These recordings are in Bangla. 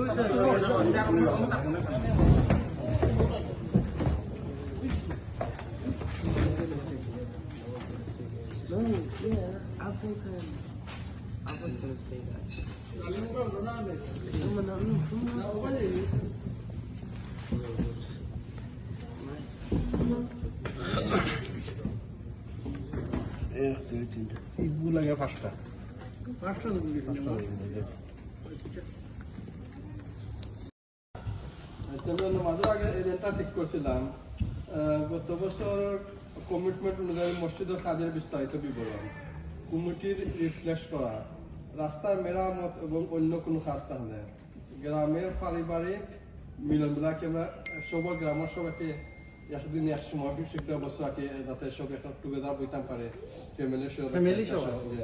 No, yeah, Apple Apple's gonna stay that. ইগুলো লাগে পাঁচটা মাঝে আগে এজেন্টটা ঠিক করছিলাম গত বছর কমিটমেন্ট অনুযায়ী মসজিদের কাজের বিস্তারিত বিবরণ, কমিটির রিফ্রেশ করা, রাস্তার মেরামত এবং অন্য কোনো কাজ তাহলে গ্রামের পারিবারিক মিলনগুলাকে আমরা সবার গ্রামের সবাইকে একদিন এক সময় শিক্ষা বছর আগে যাতে সব একটা টুগেদার বইতাম পারে ফ্যামিলির সঙ্গে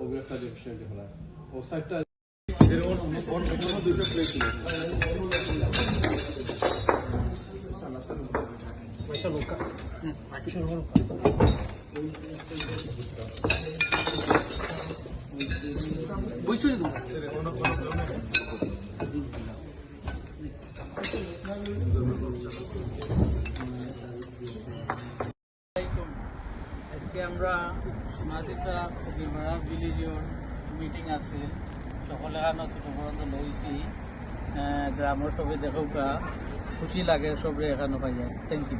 অভিজ্ঞতা যে বিষয়টি হলো ও সাইডটা দুটো প্লেট ছিল আজকে আমরা মাদিতা ফকিরপাড়া ভিলেজের মিটিং আছে সকলে এখানে ছোট পর্যন্ত লইছি গ্রামের সবাই দেখোকা খুশি লাগে সবরে এখানে পাই যায়। Thank you.